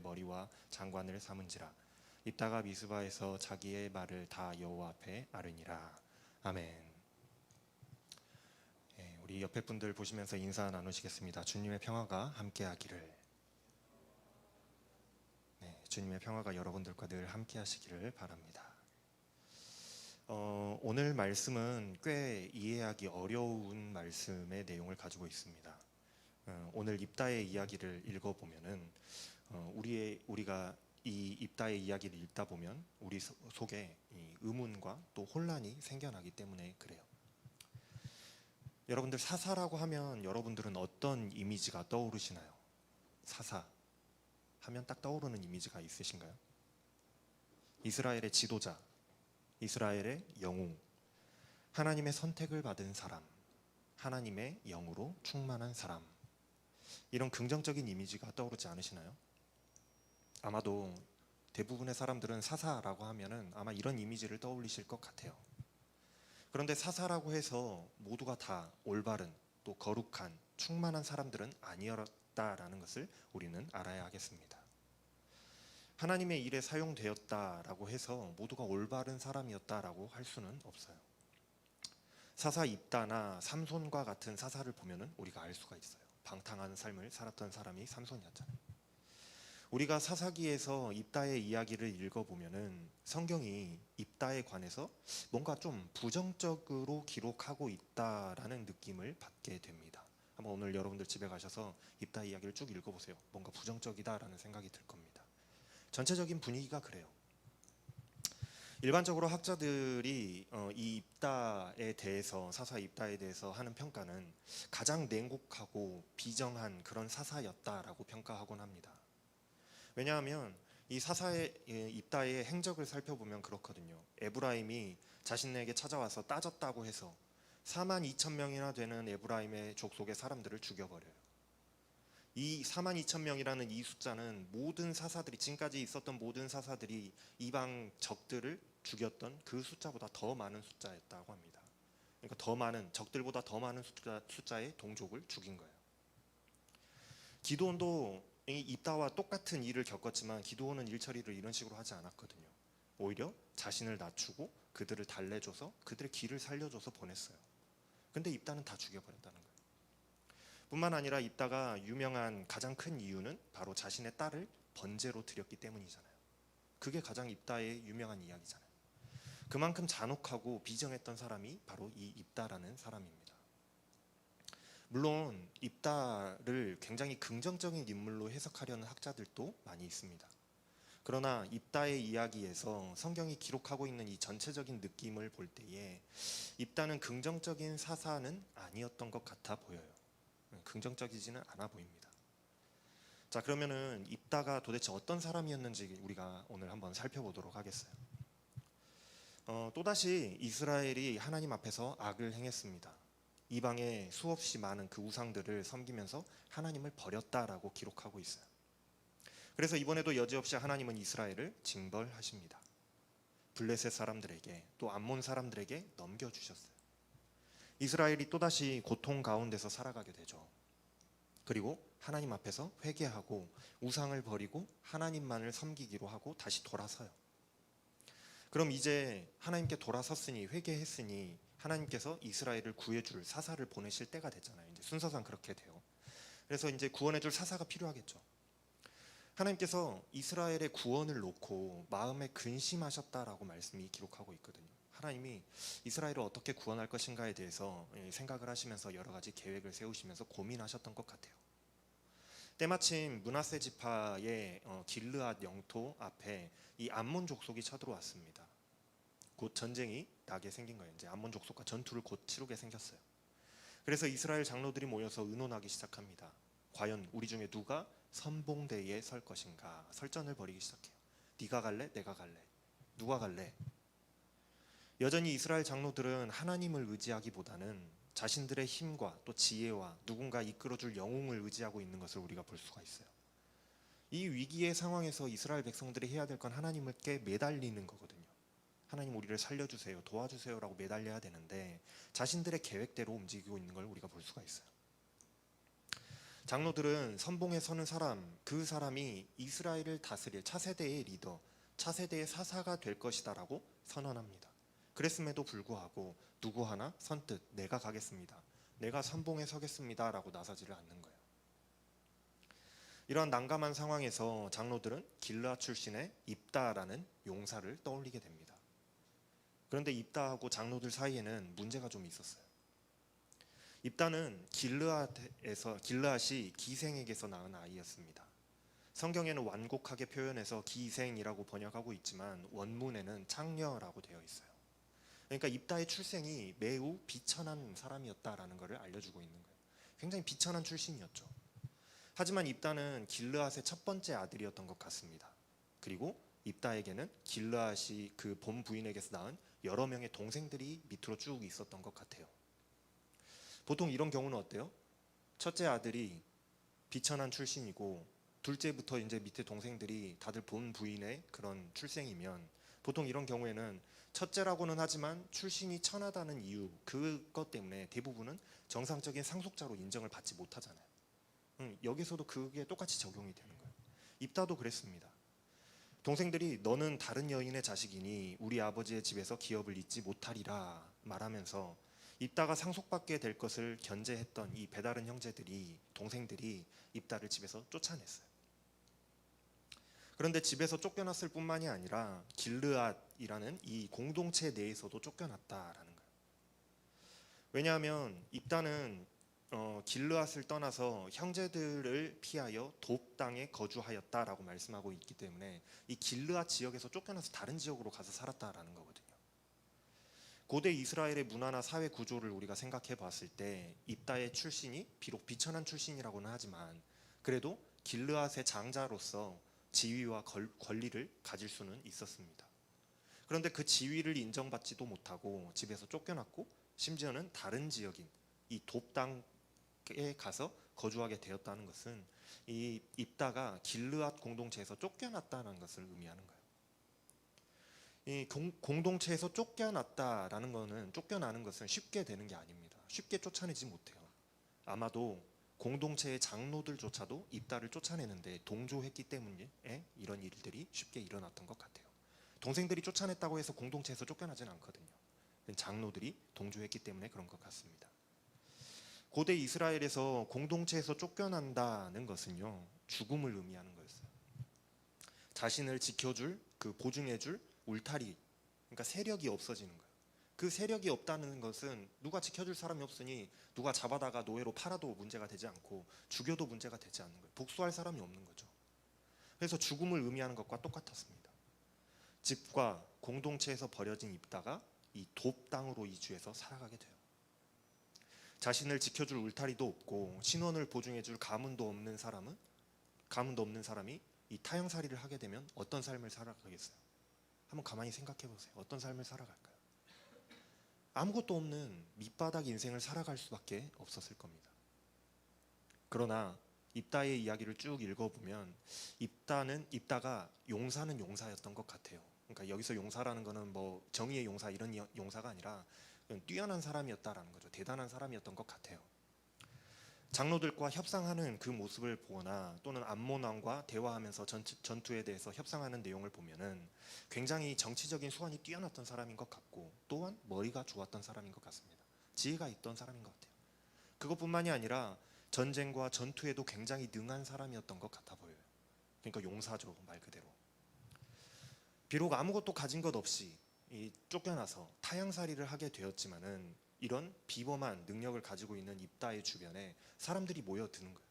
머리와 장관을 삼은지라. 입다가 미스바에서 자기의 말을 다 여호와 앞에 아르니라. 아멘. 우리 옆에 분들 보시면서 인사 나누시겠습니다. 주님의 평화가 함께하기를. 주님의 평화가 여러분들과 늘 함께하시기를 바랍니다. 오늘 말씀은 꽤 이해하기 어려운 말씀의 내용을 가지고 있습니다. 오늘 입다의 이야기를 읽어보면은 우리가 이 입다의 이야기를 읽다 보면 우리 속에 이 의문과 또 혼란이 생겨나기 때문에 그래요. 여러분들 사사라고 하면 여러분들은 어떤 이미지가 떠오르시나요? 사사 하면 딱 떠오르는 이미지가 있으신가요? 이스라엘의 지도자, 이스라엘의 영웅, 하나님의 선택을 받은 사람, 하나님의 영으로 충만한 사람, 이런 긍정적인 이미지가 떠오르지 않으시나요? 아마도 대부분의 사람들은 사사라고 하면은 아마 이런 이미지를 떠올리실 것 같아요. 그런데 사사라고 해서 모두가 다 올바른 또 거룩한 충만한 사람들은 아니었다라는 것을 우리는 알아야 하겠습니다. 하나님의 일에 사용되었다라고 해서 모두가 올바른 사람이었다라고 할 수는 없어요. 사사 입다나 삼손과 같은 사사를 보면은 우리가 알 수가 있어요. 방탕한 삶을 살았던 사람이 삼손이었잖아요. 우리가 사사기에서 입다의 이야기를 읽어보면은 성경이 입다에 관해서 뭔가 좀 부정적으로 기록하고 있다라는 느낌을 받게 됩니다. 한번 오늘 여러분들 집에 가셔서 입다 이야기를 쭉 읽어보세요. 뭔가 부정적이다라는 생각이 들 겁니다. 전체적인 분위기가 그래요. 일반적으로 학자들이 이 입다에 대해서, 사사 입다에 대해서 하는 평가는 가장 냉혹하고 비정한 그런 사사였다라고 평가하곤 합니다. 왜냐하면 이 사사의 입다의 행적을 살펴보면 그렇거든요. 에브라임이 자신에게 찾아와서 따졌다고 해서 42,000명이나 되는 에브라임의 족속의 사람들을 죽여버려요. 이 42,000명이라는 이 숫자는 모든 사사들이, 지금까지 있었던 모든 사사들이 이방 적들을 죽였던 그 숫자보다 더 많은 숫자였다고 합니다. 그러니까 더 많은, 적들보다 더 많은 숫자의 동족을 죽인 거예요. 기드온도 이 입다와 똑같은 일을 겪었지만 기드온은 일처리를 이런 식으로 하지 않았거든요. 오히려 자신을 낮추고 그들을 달래줘서 그들의 길을 살려줘서 보냈어요. 근데 입다는 다 죽여버렸다는 거예요. 뿐만 아니라 입다가 유명한 가장 큰 이유는 바로 자신의 딸을 번제로 드렸기 때문이잖아요. 그게 가장 입다의 유명한 이야기잖아요. 그만큼 잔혹하고 비정했던 사람이 바로 이 입다라는 사람입니다. 물론 입다를 굉장히 긍정적인 인물로 해석하려는 학자들도 많이 있습니다. 그러나 입다의 이야기에서 성경이 기록하고 있는 이 전체적인 느낌을 볼 때에 입다는 긍정적인 사사는 아니었던 것 같아 보여요. 긍정적이지는 않아 보입니다. 자, 그러면은 입다가 도대체 어떤 사람이었는지 우리가 오늘 한번 살펴보도록 하겠어요. 또다시 이스라엘이 하나님 앞에서 악을 행했습니다. 이방에 수없이 많은 그 우상들을 섬기면서 하나님을 버렸다라고 기록하고 있어요. 그래서 이번에도 여지없이 하나님은 이스라엘을 징벌하십니다. 블레셋 사람들에게 또 암몬 사람들에게 넘겨주셨어요. 이스라엘이 또다시 고통 가운데서 살아가게 되죠. 그리고 하나님 앞에서 회개하고 우상을 버리고 하나님만을 섬기기로 하고 다시 돌아서요. 그럼 이제 하나님께 돌아섰으니, 회개했으니 하나님께서 이스라엘을 구해줄 사사를 보내실 때가 됐잖아요. 이제 순서상 그렇게 돼요. 그래서 이제 구원해줄 사사가 필요하겠죠. 하나님께서 이스라엘의 구원을 놓고 마음에 근심하셨다라고 말씀이 기록하고 있거든요. 하나님이 이스라엘을 어떻게 구원할 것인가에 대해서 생각을 하시면서 여러 가지 계획을 세우시면서 고민하셨던 것 같아요. 때마침 므낫세 지파의 길르앗 영토 앞에 이 암몬 족속이 쳐들어왔습니다. 곧 전쟁이 나게 생긴 거예요. 이제 암몬 족속과 전투를 곧 치르게 생겼어요. 그래서 이스라엘 장로들이 모여서 의논하기 시작합니다. 과연 우리 중에 누가 선봉대에 설 것인가? 설전을 벌이기 시작해요. 네가 갈래? 내가 갈래? 누가 갈래? 여전히 이스라엘 장로들은 하나님을 의지하기보다는 자신들의 힘과 또 지혜와 누군가 이끌어줄 영웅을 의지하고 있는 것을 우리가 볼 수가 있어요. 이 위기의 상황에서 이스라엘 백성들이 해야 될 건 하나님께 매달리는 거거든요. 하나님 우리를 살려주세요, 도와주세요 라고 매달려야 되는데 자신들의 계획대로 움직이고 있는 걸 우리가 볼 수가 있어요. 장로들은 선봉에 서는 사람, 그 사람이 이스라엘을 다스릴 차세대의 리더, 차세대의 사사가 될 것이다라고 선언합니다. 그랬음에도 불구하고 누구 하나 선뜻 내가 가겠습니다, 내가 선봉에 서겠습니다라고 나서지를 않는 거예요. 이러한 난감한 상황에서 장로들은 길르앗 출신의 입다라는 용사를 떠올리게 됩니다. 그런데 입다하고 장로들 사이에는 문제가 좀 있었어요. 입다는 길르앗이 기생에게서 낳은 아이였습니다. 성경에는 완곡하게 표현해서 기생이라고 번역하고 있지만 원문에는 창녀라고 되어 있어요. 그러니까 입다의 출생이 매우 비천한 사람이었다라는 것을 알려주고 있는 거예요. 굉장히 비천한 출신이었죠. 하지만 입다는 길르앗의 첫 번째 아들이었던 것 같습니다. 그리고 입다에게는 길르앗이 그 본 부인에게서 낳은 여러 명의 동생들이 밑으로 쭉 있었던 것 같아요. 보통 이런 경우는 어때요? 첫째 아들이 비천한 출신이고 둘째부터 이제 밑에 동생들이 다들 본 부인의 그런 출생이면 보통 이런 경우에는 첫째라고는 하지만 출신이 천하다는 이유, 그것 때문에 대부분은 정상적인 상속자로 인정을 받지 못하잖아요. 여기서도 그게 똑같이 적용이 되는 거예요. 입다도 그랬습니다. 동생들이 너는 다른 여인의 자식이니 우리 아버지의 집에서 기업을 잇지 못하리라 말하면서 입다가 상속받게 될 것을 견제했던 이 배다른 형제들이, 동생들이 입다를 집에서 쫓아냈어요. 그런데 집에서 쫓겨났을 뿐만이 아니라 길르앗이라는 이 공동체 내에서도 쫓겨났다라는 거예요. 왜냐하면 입다는 길르앗을 떠나서 형제들을 피하여 돕 땅에 거주하였다라고 말씀하고 있기 때문에 이 길르앗 지역에서 쫓겨나서 다른 지역으로 가서 살았다라는 거거든요. 고대 이스라엘의 문화나 사회 구조를 우리가 생각해 봤을 때 입다의 출신이 비록 비천한 출신이라고는 하지만 그래도 길르앗의 장자로서 지위와 권리를 가질 수는 있었습니다. 그런데 그 지위를 인정받지도 못하고 집에서 쫓겨났고 심지어는 다른 지역인 이 돕 땅에 가서 거주하게 되었다는 것은 이 입다가 길르앗 공동체에서 쫓겨났다는 것을 의미하는 거예요. 이 공동체에서 쫓겨나는 것은 쉽게 되는 게 아닙니다. 쉽게 쫓아내지 못해요. 아마도 공동체의 장로들조차도 입다를 쫓아내는데 동조했기 때문에 이런 일들이 쉽게 일어났던 것 같아요. 동생들이 쫓아냈다고 해서 공동체에서 쫓겨나진 않거든요. 장로들이 동조했기 때문에 그런 것 같습니다. 고대 이스라엘에서 공동체에서 쫓겨난다는 것은요, 죽음을 의미하는 거였어요. 자신을 지켜줄, 보증해줄 울타리, 그러니까 세력이 없어지는 거예요. 그 세력이 없다는 것은 누가 지켜줄 사람이 없으니 누가 잡아다가 노예로 팔아도 문제가 되지 않고 죽여도 문제가 되지 않는 거예요. 복수할 사람이 없는 거죠. 그래서 죽음을 의미하는 것과 똑같았습니다. 집과 공동체에서 버려진 입다가 이 돕 땅으로 이주해서 살아가게 돼요. 자신을 지켜줄 울타리도 없고 신원을 보증해줄 가문도 없는 사람이 이 타향살이를 하게 되면 어떤 삶을 살아가겠어요? 한번 가만히 생각해 보세요. 어떤 삶을 살아갈까요? 아무것도 없는 밑바닥 인생을 살아갈 수밖에 없었을 겁니다. 그러나 입다의 이야기를 쭉 읽어보면 입다가 용사는 용사였던 것 같아요. 그러니까 여기서 용사라는 거는 뭐 정의의 용사 이런 용사가 아니라 뛰어난 사람이었다라는 거죠. 대단한 사람이었던 것 같아요. 장로들과 협상하는 그 모습을 보거나 또는 암몬 왕과 대화하면서 전투에 대해서 협상하는 내용을 보면은 굉장히 정치적인 수완이 뛰어났던 사람인 것 같고 또한 머리가 좋았던 사람인 것 같습니다. 지혜가 있던 사람인 것 같아요. 그것뿐만이 아니라 전쟁과 전투에도 굉장히 능한 사람이었던 것 같아 보여요. 그러니까 용사죠, 말 그대로. 비록 아무것도 가진 것 없이 쫓겨나서 타향살이를 하게 되었지만은 이런 비범한 능력을 가지고 있는 입다의 주변에 사람들이 모여드는 거예요.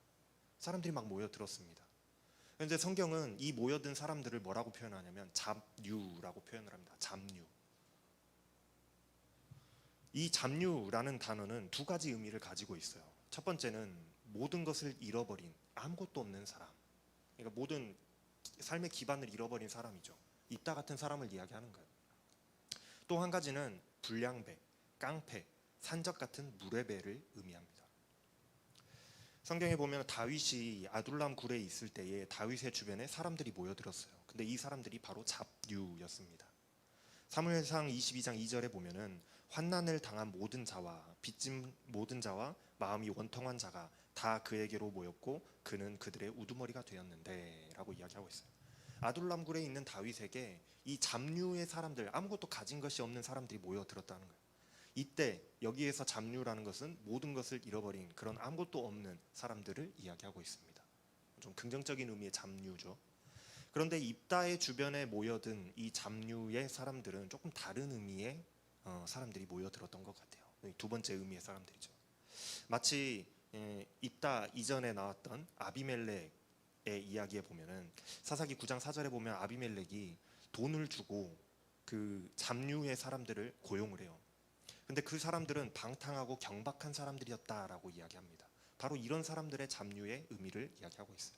사람들이 막 모여들었습니다. 그런데 성경은 이 모여든 사람들을 뭐라고 표현하냐면 잡류라고 표현을 합니다. 잡류. 이 잡류라는 단어는 두 가지 의미를 가지고 있어요. 첫 번째는 모든 것을 잃어버린 아무것도 없는 사람. 그러니까 모든 삶의 기반을 잃어버린 사람이죠. 입다 같은 사람을 이야기하는 거예요. 또 한 가지는 불량배, 깡패, 산적 같은 무례배를 의미합니다. 성경에 보면 다윗이 아둘람 굴에 있을 때에 다윗의 주변에 사람들이 모여들었어요. 근데 이 사람들이 바로 잡류였습니다. 사무엘상 22장 2절에 보면은 환난을 당한 모든 자와 빚진 모든 자와 마음이 원통한 자가 다 그에게로 모였고 그는 그들의 우두머리가 되었는데 라고 이야기하고 있어요. 아둘람굴에 있는 다윗에게 이 잡류의 사람들, 아무것도 가진 것이 없는 사람들이 모여들었다는 거예요. 이때 여기에서 잡류라는 것은 모든 것을 잃어버린 그런 아무것도 없는 사람들을 이야기하고 있습니다. 좀 긍정적인 의미의 잡류죠. 그런데 입다의 주변에 모여든 이 잡류의 사람들은 조금 다른 의미의 사람들이 모여들었던 것 같아요. 두 번째 의미의 사람들이죠. 마치 입다 이전에 나왔던 아비멜렉의 이야기에 보면은 사사기 9장 4절에 보면 아비멜렉이 돈을 주고 그 잡류의 사람들을 고용을 해요. 근데 그 사람들은 방탕하고 경박한 사람들이었다라고 이야기합니다. 바로 이런 사람들의 잡류의 의미를 이야기하고 있어요.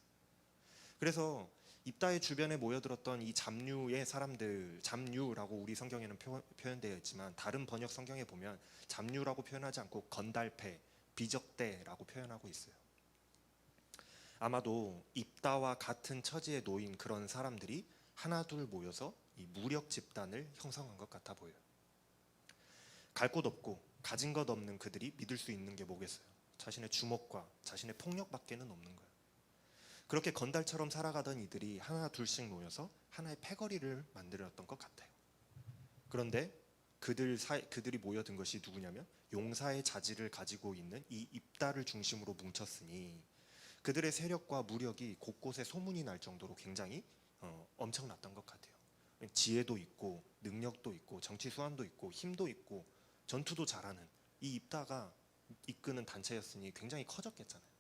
그래서 입다의 주변에 모여들었던 이 잡류의 사람들, 잡류라고 우리 성경에는 표현되어 있지만 다른 번역 성경에 보면 잡류라고 표현하지 않고 건달패, 비적대라고 표현하고 있어요. 아마도 입다와 같은 처지에 놓인 그런 사람들이 하나둘 모여서 이 무력 집단을 형성한 것 같아 보여요. 갈 곳 없고 가진 것 없는 그들이 믿을 수 있는 게 뭐겠어요? 자신의 주먹과 자신의 폭력밖에는 없는 거예요. 그렇게 건달처럼 살아가던 이들이 하나 둘씩 모여서 하나의 패거리를 만들었던 것 같아요. 그런데 그들이 모여든 것이 누구냐면 용사의 자질을 가지고 있는 이 입다를 중심으로 뭉쳤으니 그들의 세력과 무력이 곳곳에 소문이 날 정도로 굉장히 엄청났던 것 같아요. 지혜도 있고 능력도 있고 정치 수완도 있고 힘도 있고 전투도 잘하는 이 입다가 이끄는 단체였으니 굉장히 커졌겠잖아요.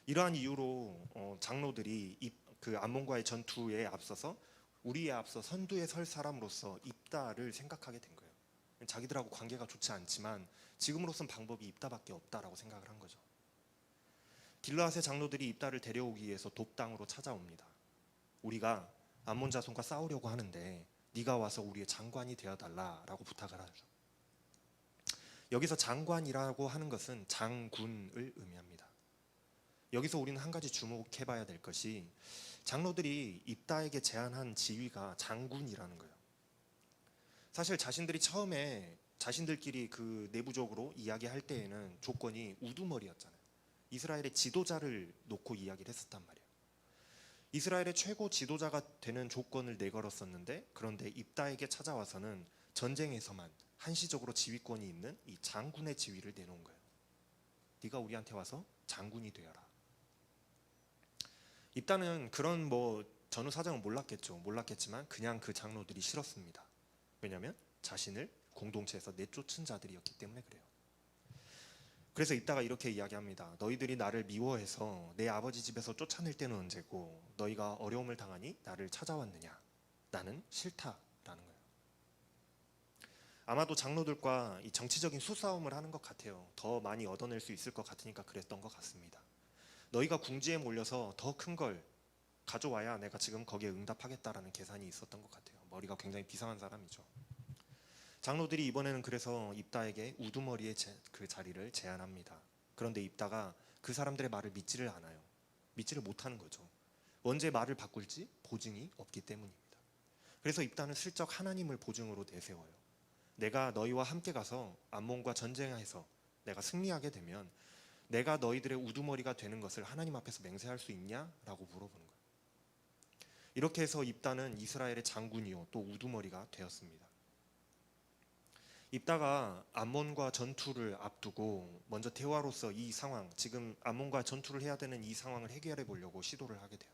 이러한 이유로 장로들이 그 암몬과의 전투에 앞서서 우리에 앞서 선두에 설 사람으로서 입다를 생각하게 된 거예요. 자기들하고 관계가 좋지 않지만 지금으로선 방법이 입다밖에 없다라고 생각을 한 거죠. 길르앗의 장로들이 입다를 데려오기 위해서 돕당으로 찾아옵니다. 우리가 암몬 자손과 싸우려고 하는데 네가 와서 우리의 장관이 되어달라라고 부탁을 하죠. 여기서 장관이라고 하는 것은 장군을 의미합니다. 여기서 우리는 한 가지 주목해봐야 될 것이 장로들이 입다에게 제안한 지위가 장군이라는 거예요. 사실 자신들이 처음에 자신들끼리 그 내부적으로 이야기할 때에는 조건이 우두머리였잖아요. 이스라엘의 지도자를 놓고 이야기를 했었단 말이에요. 이스라엘의 최고 지도자가 되는 조건을 내걸었었는데 그런데 입다에게 찾아와서는 전쟁에서만 한시적으로 지휘권이 있는 이 장군의 지위를 내놓은 거예요. 네가 우리한테 와서 장군이 되어라. 입다는 그런 전후 사정은 몰랐겠지만 그냥 그 장로들이 싫었습니다. 왜냐하면 자신을 공동체에서 내쫓은 자들이었기 때문에 그래요. 그래서 입다가 이렇게 이야기합니다. 너희들이 나를 미워해서 내 아버지 집에서 쫓아낼 때는 언제고 너희가 어려움을 당하니 나를 찾아왔느냐. 나는 싫다라는 거예요. 아마도 장로들과 이 정치적인 수싸움을 하는 것 같아요. 더 많이 얻어낼 수 있을 것 같으니까 그랬던 것 같습니다. 너희가 궁지에 몰려서 더 큰 걸 가져와야 내가 지금 거기에 응답하겠다라는 계산이 있었던 것 같아요. 머리가 굉장히 비상한 사람이죠. 장로들이 이번에는 그래서 입다에게 우두머리의 그 자리를 제안합니다. 그런데 입다가 그 사람들의 말을 믿지를 않아요. 믿지를 못하는 거죠. 언제 말을 바꿀지 보증이 없기 때문입니다. 그래서 입다는 슬쩍 하나님을 보증으로 내세워요. 내가 너희와 함께 가서 암몬과 전쟁해서 내가 승리하게 되면 내가 너희들의 우두머리가 되는 것을 하나님 앞에서 맹세할 수 있냐라고 물어보는 거예요. 이렇게 해서 입다는 이스라엘의 장군이요 또 우두머리가 되었습니다. 입다가 암몬과 전투를 앞두고 먼저 대화로서 이 상황, 지금 암몬과 전투를 해야 되는 이 상황을 해결해 보려고 시도를 하게 돼요.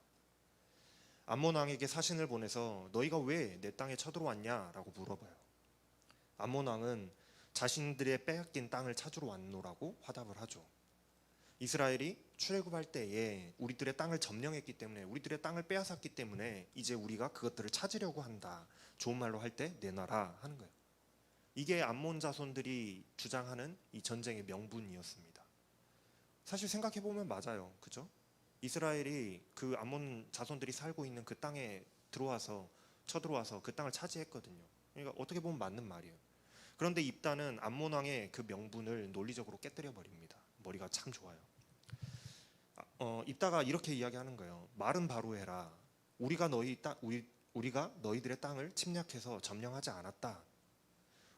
암몬 왕에게 사신을 보내서 너희가 왜 내 땅에 쳐들어왔냐라고 물어봐요. 암몬 왕은 자신들의 빼앗긴 땅을 찾으러 왔노라고 화답을 하죠. 이스라엘이 출애굽할 때에 우리들의 땅을 점령했기 때문에 우리들의 땅을 빼앗았기 때문에 이제 우리가 그것들을 찾으려고 한다. 좋은 말로 할 때 내놔라 하는 거예요. 이게 암몬 자손들이 주장하는 이 전쟁의 명분이었습니다. 사실 생각해 보면 맞아요, 그죠? 이스라엘이 그 암몬 자손들이 살고 있는 그 땅에 쳐들어와서 그 땅을 차지했거든요. 그러니까 어떻게 보면 맞는 말이에요. 그런데 입다는 암몬 왕의 그 명분을 논리적으로 깨뜨려 버립니다. 머리가 참 좋아요. 입다가 이렇게 이야기하는 거예요. 말은 바로 해라. 우리가 너희들의 땅을 침략해서 점령하지 않았다.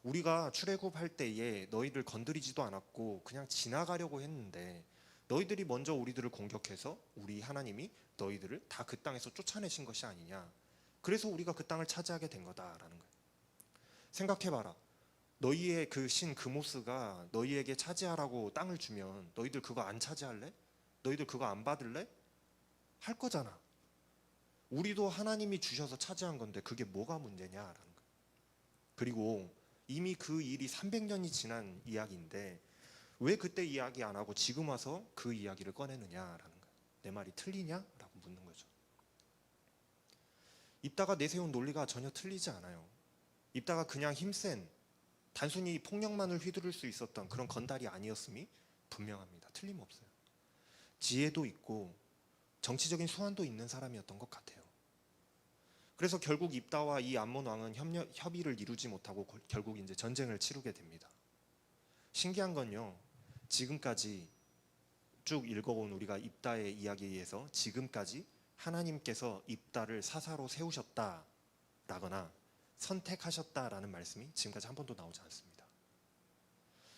우리가 출애굽할 때에 너희들 건드리지도 않았고 그냥 지나가려고 했는데 너희들이 먼저 우리들을 공격해서 우리 하나님이 너희들을 다 그 땅에서 쫓아내신 것이 아니냐. 그래서 우리가 그 땅을 차지하게 된 거다라는 거예요. 생각해봐라. 너희의 그 신 그모스가 너희에게 차지하라고 땅을 주면 너희들 그거 안 차지할래? 너희들 그거 안 받을래? 할 거잖아. 우리도 하나님이 주셔서 차지한 건데 그게 뭐가 문제냐라는 거예요. 그리고 이미 그 일이 300년이 지난 이야기인데 왜 그때 이야기 안 하고 지금 와서 그 이야기를 꺼내느냐라는 거예요. 내 말이 틀리냐라고 묻는 거죠. 입다가 내세운 논리가 전혀 틀리지 않아요. 입다가 그냥 힘센 단순히 폭력만을 휘두를 수 있었던 그런 건달이 아니었음이 분명합니다. 틀림없어요. 지혜도 있고 정치적인 수완도 있는 사람이었던 것 같아요. 그래서 결국 입다와 이 암몬 왕은 협의를 이루지 못하고 결국 이제 전쟁을 치르게 됩니다. 신기한 건요, 지금까지 쭉 읽어온 우리가 입다의 이야기에서 지금까지 하나님께서 입다를 사사로 세우셨다라거나 선택하셨다라는 말씀이 지금까지 한 번도 나오지 않습니다.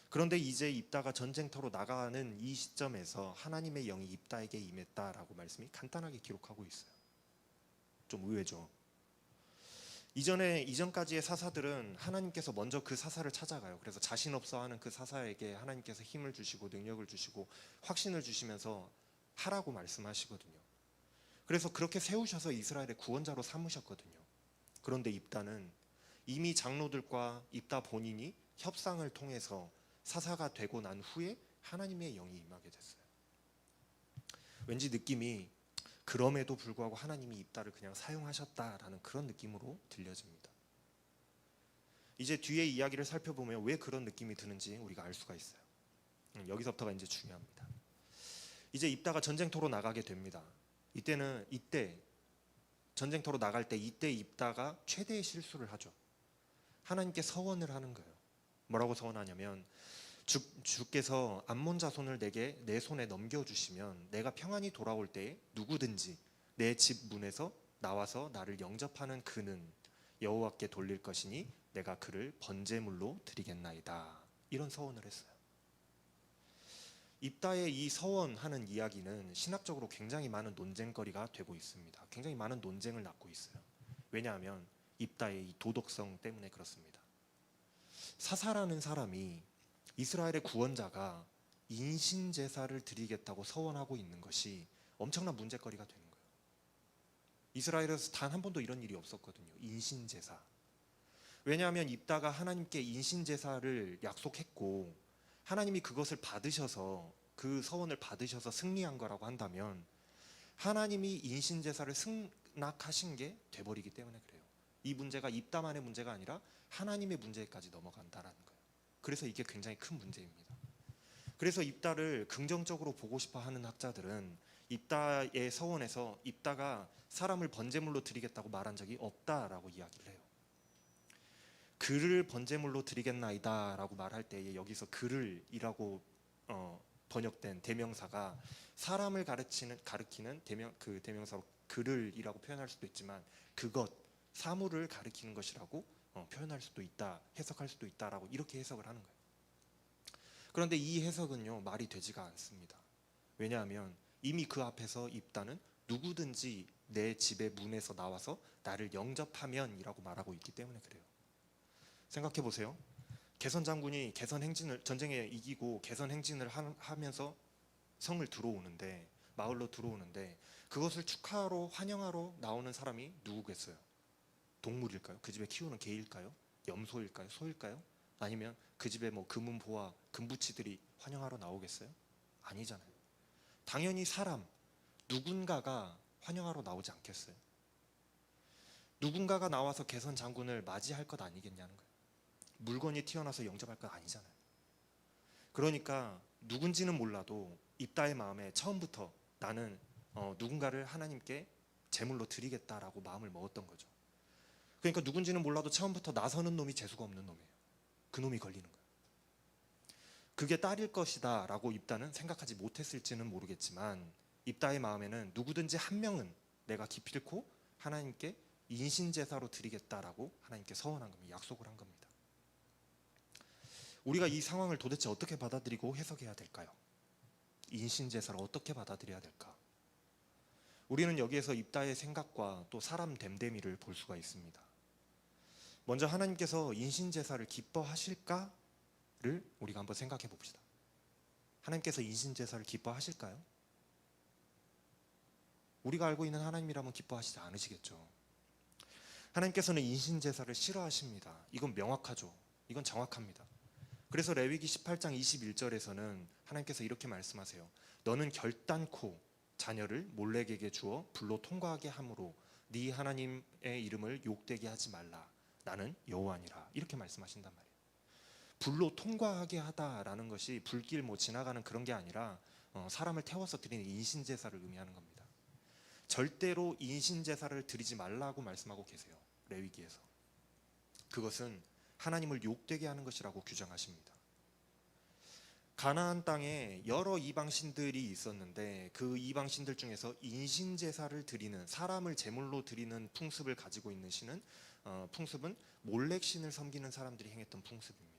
그런데 이제 입다가 전쟁터로 나가는 이 시점에서 하나님의 영이 입다에게 임했다라고 말씀이 간단하게 기록하고 있어요. 좀 의외죠. 이전까지의 사사들은 하나님께서 먼저 그 사사를 찾아가요. 그래서 자신 없어 하는 그 사사에게 하나님께서 힘을 주시고 능력을 주시고 확신을 주시면서 하라고 말씀하시거든요. 그래서 그렇게 세우셔서 이스라엘의 구원자로 삼으셨거든요. 그런데 입다는 이미 장로들과 입다 본인이 협상을 통해서 사사가 되고 난 후에 하나님의 영이 임하게 됐어요. 왠지 느낌이 그럼에도 불구하고 하나님이 입다를 그냥 사용하셨다라는 그런 느낌으로 들려집니다. 이제 뒤에 이야기를 살펴보면 왜 그런 느낌이 드는지 우리가 알 수가 있어요. 여기서부터가 이제 중요합니다. 이제 입다가 전쟁터로 나가게 됩니다. 이때 전쟁터로 나갈 때 이때 입다가 최대의 실수를 하죠. 하나님께 서원을 하는 거예요. 뭐라고 서원하냐면 주께서 암몬 자손을 내게 내 손에 넘겨주시면 내가 평안히 돌아올 때에 누구든지 내 집 문에서 나와서 나를 영접하는 그는 여호와께 돌릴 것이니 내가 그를 번제물로 드리겠나이다. 이런 서원을 했어요. 입다의 이 서원하는 이야기는 신학적으로 굉장히 많은 논쟁거리가 되고 있습니다. 굉장히 많은 논쟁을 낳고 있어요. 왜냐하면 입다의 이 도덕성 때문에 그렇습니다. 사사라는 사람이 이스라엘의 구원자가 인신제사를 드리겠다고 서원하고 있는 것이 엄청난 문제거리가 되는 거예요. 이스라엘에서 단 한 번도 이런 일이 없었거든요. 인신제사. 왜냐하면 입다가 하나님께 인신제사를 약속했고 하나님이 그것을 받으셔서 그 서원을 받으셔서 승리한 거라고 한다면 하나님이 인신제사를 승낙하신 게 돼버리기 때문에 그래요. 이 문제가 입다만의 문제가 아니라 하나님의 문제까지 넘어간다라는 거예요. 그래서 이게 굉장히 큰 문제입니다. 그래서 입다를 긍정적으로 보고 싶어 하는 학자들은 입다의 서원에서 입다가 사람을 번제물로 드리겠다고 말한 적이 없다라고 이야기를 해요. 그를 번제물로 드리겠나이다 라고 말할 때에 여기서 그를이라고 번역된 대명사가 사람을 가리키는 그 대명사로 그를이라고 표현할 수도 있지만 그것, 사물을 가리키는 것이라고 표현할 수도 있다, 해석할 수도 있다라고 이렇게 해석을 하는 거예요. 그런데 이 해석은요 말이 되지가 않습니다. 왜냐하면 이미 그 앞에서 입다는 누구든지 내 집의 문에서 나와서 나를 영접하면이라고 말하고 있기 때문에 그래요. 생각해 보세요. 개선 장군이 전쟁에 이기고 개선 행진을 하면서 성을 들어오는데, 마을로 들어오는데 그것을 축하하러 환영하러 나오는 사람이 누구겠어요? 동물일까요? 그 집에 키우는 개일까요? 염소일까요? 소일까요? 아니면 그 집에 뭐 금은보화, 금부치들이 환영하러 나오겠어요? 아니잖아요. 당연히 사람, 누군가가 환영하러 나오지 않겠어요? 누군가가 나와서 개선 장군을 맞이할 것 아니겠냐는 거예요. 물건이 튀어나와서 영접할 건 아니잖아요. 그러니까 누군지는 몰라도 입다의 마음에 처음부터 나는 누군가를 하나님께 제물로 드리겠다라고 마음을 먹었던 거죠. 그러니까 누군지는 몰라도 처음부터 나서는 놈이 재수가 없는 놈이에요. 그 놈이 걸리는 거예요. 그게 딸일 것이다 라고 입다는 생각하지 못했을지는 모르겠지만 입다의 마음에는 누구든지 한 명은 내가 기필코 하나님께 인신제사로 드리겠다라고 하나님께 서원한 겁니다. 약속을 한 겁니다. 우리가 이 상황을 도대체 어떻게 받아들이고 해석해야 될까요? 인신 제사를 어떻게 받아들여야 될까? 우리는 여기에서 입다의 생각과 또 사람 됨됨이를 볼 수가 있습니다. 먼저 하나님께서 인신 제사를 기뻐하실까를 우리가 한번 생각해 봅시다. 하나님께서 인신 제사를 기뻐하실까요? 우리가 알고 있는 하나님이라면 기뻐하시지 않으시겠죠. 하나님께서는 인신 제사를 싫어하십니다. 이건 명확하죠. 이건 정확합니다. 그래서 레위기 18장 21절에서는 하나님께서 이렇게 말씀하세요. 너는 결단코 자녀를 몰렉에게 주어 불로 통과하게 함으로 네 하나님의 이름을 욕되게 하지 말라. 나는 여호와니라. 이렇게 말씀하신단 말이에요. 불로 통과하게 하다라는 것이 불길 지나가는 그런 게 아니라 사람을 태워서 드리는 인신 제사를 의미하는 겁니다. 절대로 인신 제사를 드리지 말라고 말씀하고 계세요. 레위기에서. 그것은 하나님을 욕되게 하는 것이라고 규정하십니다. 가나안 땅에 여러 이방신들이 있었는데 그 이방신들 중에서 인신 제사를 드리는, 사람을 제물로 드리는 풍습을 가지고 있는 신은 풍습은 몰렉 신을 섬기는 사람들이 행했던 풍습입니다.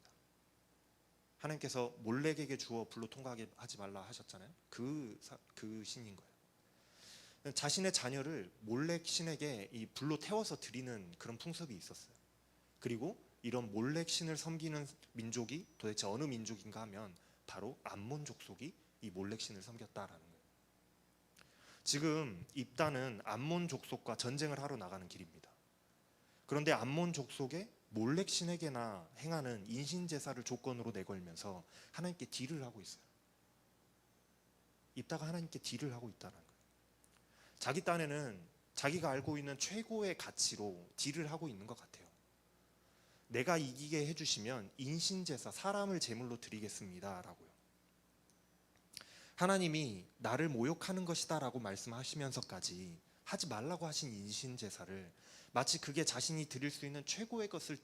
하나님께서 몰렉에게 주어 불로 통과하게 하지 말라 하셨잖아요. 그 신인 거예요. 자신의 자녀를 몰렉 신에게 이 불로 태워서 드리는 그런 풍습이 있었어요. 그리고 이런 몰렉 신을 섬기는 민족이 도대체 어느 민족인가 하면 바로 암몬 족속이 이 몰렉 신을 섬겼다라는 거예요. 지금 입다는 암몬 족속과 전쟁을 하러 나가는 길입니다. 그런데 암몬 족속의 몰렉 신에게나 행하는 인신 제사를 조건으로 내걸면서 하나님께 딜을 하고 있어요. 입다가 하나님께 딜을 하고 있다는 거예요. 자기 딴에는 자기가 알고 있는 최고의 가치로 딜을 하고 있는 것 같아요. 내가 이기게 해주시면 인신제사, 사람을 제물로 드리겠습니다 라고요. 하나님이 나를 모욕하는 것이다 라고 말씀하시면서까지 하지 말라고 하신 인신제사를 마치 그게 자신이 드릴 수 있는 최고의 것을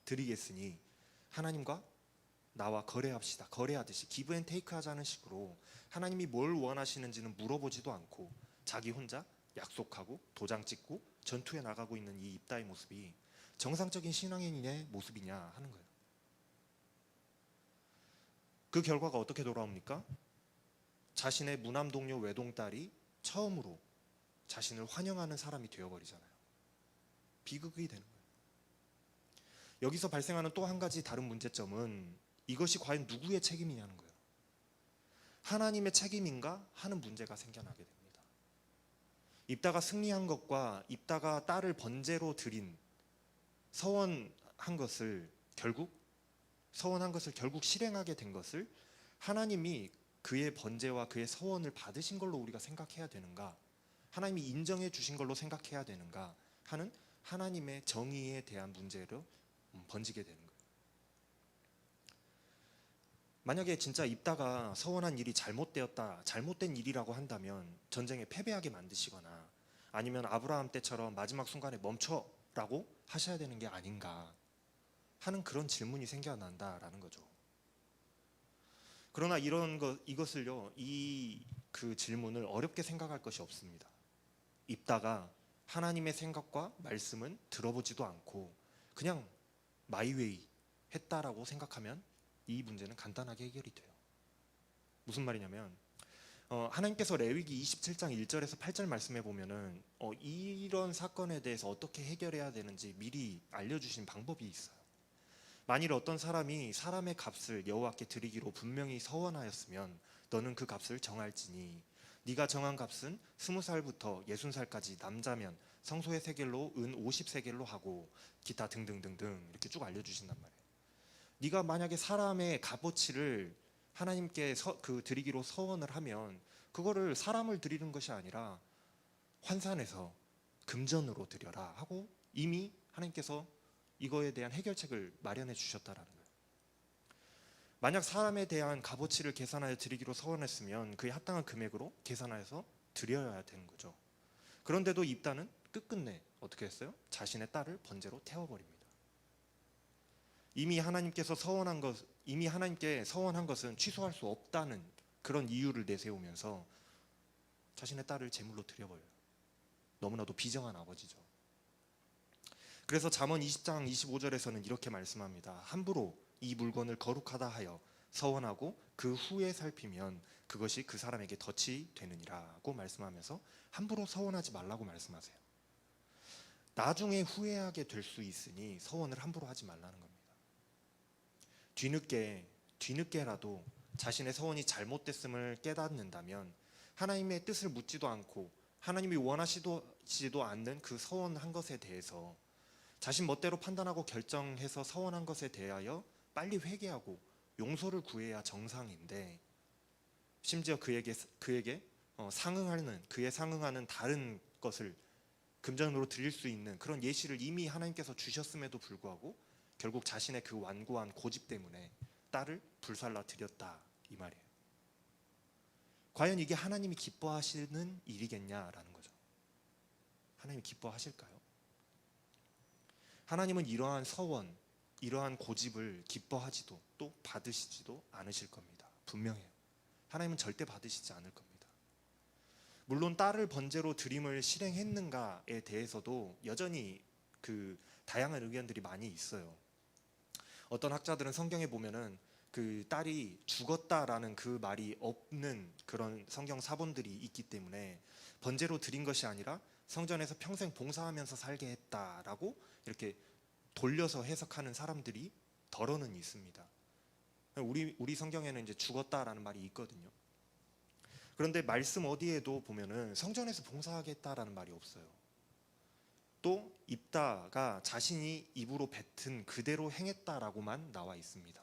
드리겠으니 하나님과 나와 거래합시다, 거래하듯이 기브 앤 테이크 하자는 식으로 하나님이 뭘 원하시는지는 물어보지도 않고 자기 혼자 약속하고 도장 찍고 전투에 나가고 있는 이 입다의 모습이 정상적인 신앙인의 모습이냐 하는 거예요. 그 결과가 어떻게 돌아옵니까? 자신의 무남 동료 외동딸이 처음으로 자신을 환영하는 사람이 되어버리잖아요. 비극이 되는 거예요. 여기서 발생하는 또 한 가지 다른 문제점은 이것이 과연 누구의 책임이냐는 거예요. 하나님의 책임인가 하는 문제가 생겨나게 됩니다. 입다가 승리한 것과 입다가 딸을 번제로 드린 서원한 것을 결국 실행하게 된 것을 하나님이 그의 번제와 그의 서원을 받으신 걸로 우리가 생각해야 되는가, 하나님이 인정해 주신 걸로 생각해야 되는가 하는 하나님의 정의에 대한 문제로 번지게 되는 거예요. 만약에 진짜 입다가 서원한 일이 잘못된 일이라고 한다면 전쟁에 패배하게 만드시거나 아니면 아브라함 때처럼 마지막 순간에 멈춰라고 하셔야 되는 게 아닌가 하는 그런 질문이 생겨난다라는 거죠. 그러나 이것을요, 그 질문을 어렵게 생각할 것이 없습니다. 입다가 하나님의 생각과 말씀은 들어보지도 않고 그냥 마이웨이 했다라고 생각하면 이 문제는 간단하게 해결이 돼요. 무슨 말이냐면 하나님께서 레위기 27장 1절에서 8절 말씀해 보면은 이런 사건에 대해서 어떻게 해결해야 되는지 미리 알려주신 방법이 있어요. 만일 어떤 사람이 사람의 값을 여호와께 드리기로 분명히 서원하였으면 너는 그 값을 정할지니 네가 정한 값은 20살부터 60살까지 남자면 성소의 세겔로 은 50세겔로 하고 기타 등등등등 이렇게 쭉 알려주신단 말이에요. 네가 만약에 사람의 값어치를 하나님께 드리기로 서원을 하면 그거를 사람을 드리는 것이 아니라 환산해서 금전으로 드려라 하고 이미 하나님께서 이거에 대한 해결책을 마련해 주셨다라는 거예요. 만약 사람에 대한 값어치를 계산하여 드리기로 서원했으면 그에 합당한 금액으로 계산하여서 드려야 되는 거죠. 그런데도 입다는 끝끝내 어떻게 했어요? 자신의 딸을 번제로 태워버립니다. 이미 하나님께 서원한 것은 취소할 수 없다는 그런 이유를 내세우면서 자신의 딸을 제물로 드려버려요. 너무나도 비정한 아버지죠. 그래서 잠언 20장 25절에서는 이렇게 말씀합니다. 함부로 이 물건을 거룩하다 하여 서원하고 그 후에 살피면 그것이 그 사람에게 덫이 되느니라고 말씀하면서 함부로 서원하지 말라고 말씀하세요. 나중에 후회하게 될 수 있으니 서원을 함부로 하지 말라는 겁니다. 뒤늦게라도 자신의 서원이 잘못됐음을 깨닫는다면 하나님의 뜻을 묻지도 않고 하나님이 원하시지도 않는 그 서원한 것에 대해서 자신 멋대로 판단하고 결정해서 서원한 것에 대하여 빨리 회개하고 용서를 구해야 정상인데, 심지어 그에 상응하는 다른 것을 금전으로 드릴 수 있는 그런 예시를 이미 하나님께서 주셨음에도 불구하고 결국 자신의 그 완고한 고집 때문에 딸을 불살라 드렸다, 이 말이에요. 과연 이게 하나님이 기뻐하시는 일이겠냐라는 거죠. 하나님이 기뻐하실까요? 하나님은 이러한 서원, 이러한 고집을 기뻐하지도 또 받으시지도 않으실 겁니다. 분명해요. 하나님은 절대 받으시지 않을 겁니다. 물론 딸을 번제로 드림을 실행했는가에 대해서도 여전히 그 다양한 의견들이 많이 있어요. 어떤 학자들은 성경에 보면은 그 딸이 죽었다라는 그 말이 없는 그런 성경 사본들이 있기 때문에 번제로 드린 것이 아니라 성전에서 평생 봉사하면서 살게 했다라고 이렇게 돌려서 해석하는 사람들이 덜어는 있습니다. 우리 성경에는 이제 죽었다라는 말이 있거든요. 그런데 말씀 어디에도 보면은 성전에서 봉사하겠다라는 말이 없어요. 또 입다가 자신이 입으로 뱉은 그대로 행했다라고만 나와 있습니다.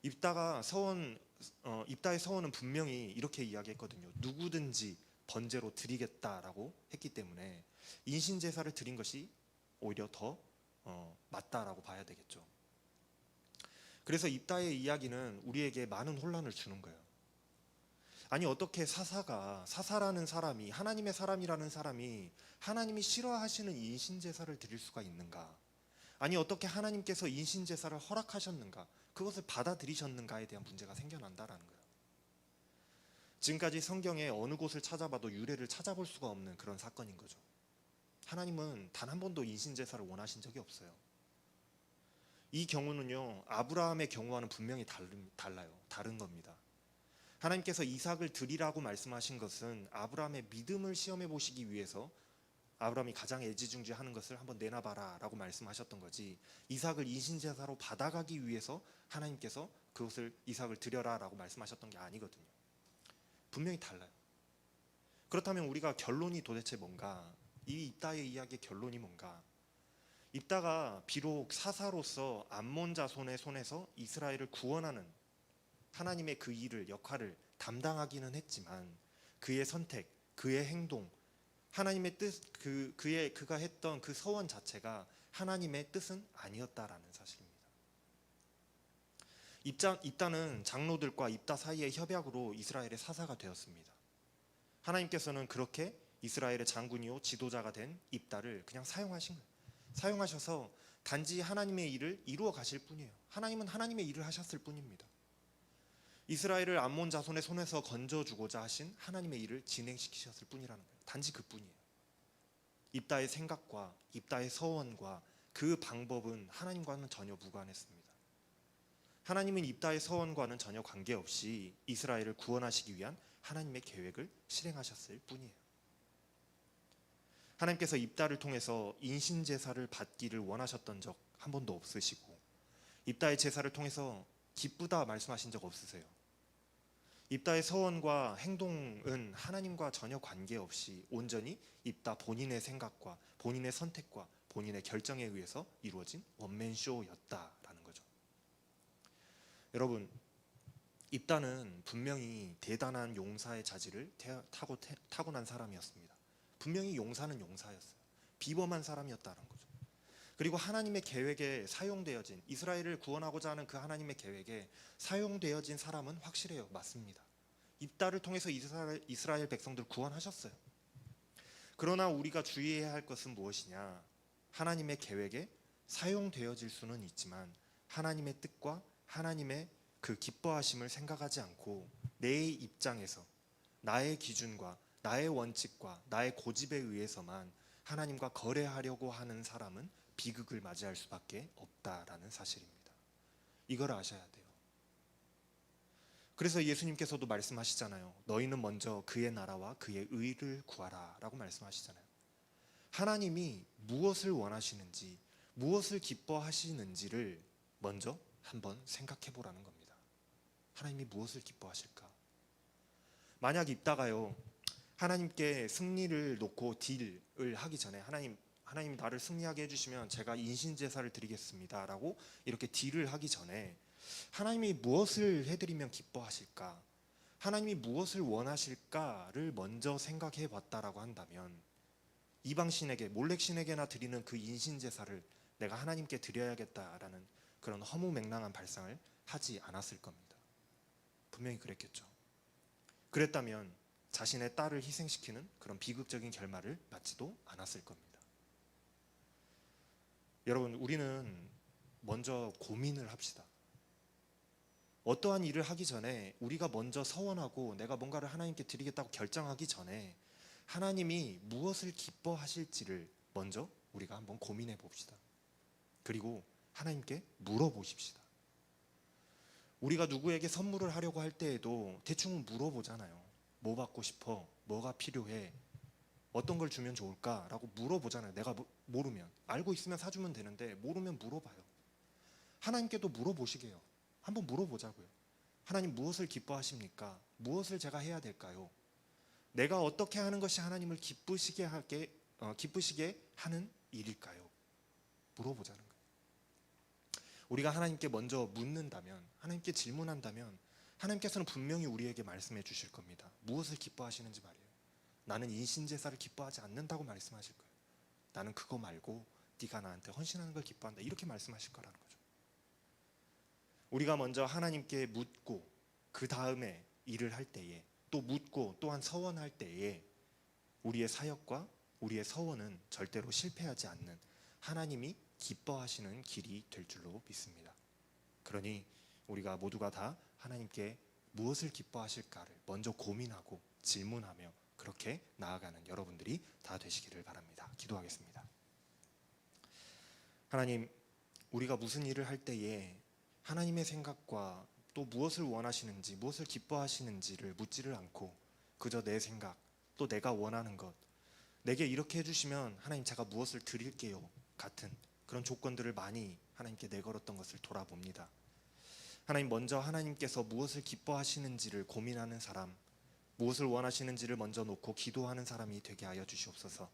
입다의 서원은 분명히 이렇게 이야기했거든요. 누구든지 번제로 드리겠다라고 했기 때문에 인신제사를 드린 것이 오히려 더 맞다라고 봐야 되겠죠. 그래서 입다의 이야기는 우리에게 많은 혼란을 주는 거예요. 아니, 어떻게 사사라는 사람이, 하나님의 사람이라는 사람이 하나님이 싫어하시는 인신제사를 드릴 수가 있는가? 아니, 어떻게 하나님께서 인신제사를 허락하셨는가? 그것을 받아들이셨는가에 대한 문제가 생겨난다라는 거예요. 지금까지 성경의 어느 곳을 찾아봐도 유래를 찾아볼 수가 없는 그런 사건인 거죠. 하나님은 단 한 번도 인신제사를 원하신 적이 없어요. 이 경우는요, 아브라함의 경우와는 분명히 다른 겁니다. 하나님께서 이삭을 드리라고 말씀하신 것은 아브라함의 믿음을 시험해 보시기 위해서 아브라함이 가장 애지중지하는 것을 한번 내놔봐라 라고 말씀하셨던 거지, 이삭을 인신제사로 받아가기 위해서 하나님께서 그것을 이삭을 드려라 라고 말씀하셨던 게 아니거든요. 분명히 달라요. 그렇다면 우리가 결론이 도대체 뭔가, 이 입다의 이야기의 결론이 뭔가, 입다가 비록 사사로서 암몬 자손의 손에서 이스라엘을 구원하는 하나님의 그 역할을 담당하기는 했지만 그의 선택, 그의 행동, 하나님의 뜻, 그가 했던 그 서원 자체가 하나님의 뜻은 아니었다라는 사실입니다. 입다는 장로들과 입다 사이의 협약으로 이스라엘의 사사가 되었습니다. 하나님께서는 그렇게 이스라엘의 장군이요 지도자가 된 입다를 그냥 사용하신 거예요. 사용하셔서 단지 하나님의 일을 이루어 가실 뿐이에요. 하나님은 하나님의 일을 하셨을 뿐입니다. 이스라엘을 암몬 자손의 손에서 건져주고자 하신 하나님의 일을 진행시키셨을 뿐이라는 거예요. 단지 그뿐이에요. 입다의 생각과 입다의 서원과 그 방법은 하나님과는 전혀 무관했습니다. 하나님은 입다의 서원과는 전혀 관계없이 이스라엘을 구원하시기 위한 하나님의 계획을 실행하셨을 뿐이에요. 하나님께서 입다를 통해서 인신제사를 받기를 원하셨던 적 한 번도 없으시고, 입다의 제사를 통해서 기쁘다 말씀하신 적 없으세요. 입다의 서원과 행동은 하나님과 전혀 관계없이 온전히 입다 본인의 생각과 본인의 선택과 본인의 결정에 의해서 이루어진 원맨쇼였다라는 거죠. 여러분, 입다는 분명히 대단한 용사의 자질을 타고난 사람이었습니다. 분명히 용사는 용사였어요. 비범한 사람이었다는 거죠. 그리고 하나님의 계획에 사용되어진, 이스라엘을 구원하고자 하는 그 하나님의 계획에 사용되어진 사람은 확실해요. 맞습니다. 입다를 통해서 이스라엘 백성들 구원하셨어요. 그러나 우리가 주의해야 할 것은 무엇이냐? 하나님의 계획에 사용되어질 수는 있지만 하나님의 뜻과 하나님의 그 기뻐하심을 생각하지 않고 내 입장에서 나의 기준과 나의 원칙과 나의 고집에 의해서만 하나님과 거래하려고 하는 사람은 비극을 맞이할 수밖에 없다라는 사실입니다. 이걸 아셔야 돼요. 그래서 예수님께서도 말씀하시잖아요. 너희는 먼저 그의 나라와 그의 의를 구하라 라고 말씀하시잖아요. 하나님이 무엇을 원하시는지, 무엇을 기뻐하시는지를 먼저 한번 생각해 보라는 겁니다. 하나님이 무엇을 기뻐하실까? 만약 있다가요, 하나님께 승리를 놓고 딜을 하기 전에 하나님 나를 승리하게 해주시면 제가 인신제사를 드리겠습니다 라고 이렇게 딜을 하기 전에 하나님이 무엇을 해드리면 기뻐하실까? 하나님이 무엇을 원하실까를 먼저 생각해 봤다라고 한다면 이방신에게, 몰렉신에게나 드리는 그 인신제사를 내가 하나님께 드려야겠다라는 그런 허무맹랑한 발상을 하지 않았을 겁니다. 분명히 그랬겠죠. 그랬다면 자신의 딸을 희생시키는 그런 비극적인 결말을 맞지도 않았을 겁니다. 여러분, 우리는 먼저 고민을 합시다. 어떠한 일을 하기 전에 우리가 먼저 서원하고 내가 뭔가를 하나님께 드리겠다고 결정하기 전에 하나님이 무엇을 기뻐하실지를 먼저 우리가 한번 고민해 봅시다. 그리고 하나님께 물어보십시다. 우리가 누구에게 선물을 하려고 할 때에도 대충 물어보잖아요. 뭐 받고 싶어? 뭐가 필요해? 어떤 걸 주면 좋을까? 라고 물어보잖아요. 내가 모르면. 알고 있으면 사주면 되는데 모르면 물어봐요. 하나님께도 물어보시게요. 한번 물어보자고요. 하나님 무엇을 기뻐하십니까? 무엇을 제가 해야 될까요? 내가 어떻게 하는 것이 하나님을 기쁘시게 하는 일일까요? 물어보자는 거예요. 우리가 하나님께 먼저 묻는다면, 하나님께 질문한다면 하나님께서는 분명히 우리에게 말씀해 주실 겁니다. 무엇을 기뻐하시는지 말이에요. 나는 인신제사를 기뻐하지 않는다고 말씀하실 거예요. 나는 그거 말고 네가 나한테 헌신하는 걸 기뻐한다. 이렇게 말씀하실 거라는 거죠. 우리가 먼저 하나님께 묻고 그 다음에 일을 할 때에 또 묻고 또한 서원할 때에 우리의 사역과 우리의 서원은 절대로 실패하지 않는 하나님이 기뻐하시는 길이 될 줄로 믿습니다. 그러니 우리가 모두가 다 하나님께 무엇을 기뻐하실까를 먼저 고민하고 질문하며 그렇게 나아가는 여러분들이 다 되시기를 바랍니다. 기도하겠습니다. 하나님, 우리가 무슨 일을 할 때에 하나님의 생각과 또 무엇을 원하시는지, 무엇을 기뻐하시는지를 묻지를 않고 그저 내 생각, 또 내가 원하는 것, 내게 이렇게 해주시면 하나님 제가 무엇을 드릴게요 같은 그런 조건들을 많이 하나님께 내걸었던 것을 돌아봅니다. 하나님, 먼저 하나님께서 무엇을 기뻐하시는지를 고민하는 사람, 무엇을 원하시는지를 먼저 놓고 기도하는 사람이 되게 하여 주시옵소서.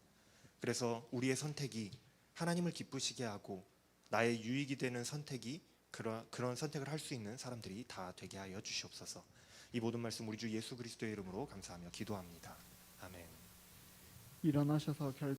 그래서 우리의 선택이 하나님을 기쁘시게 하고 나의 유익이 되는 선택이 그런 선택을 할 수 있는 사람들이 다 되게 하여 주시옵소서. 이 모든 말씀 우리 주 예수 그리스도의 이름으로 감사하며 기도합니다. 아멘. 일어나셔서